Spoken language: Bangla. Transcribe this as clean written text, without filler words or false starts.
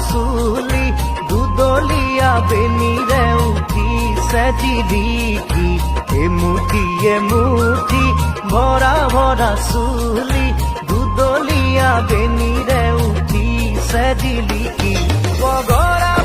চুলি দুদলিয়া বেনিরে উঠি সেজিলিকি এমুঠি ভরা ভরা চুলি দুদলিয়া বেনিরে উঠি সেজিলিকি বগরা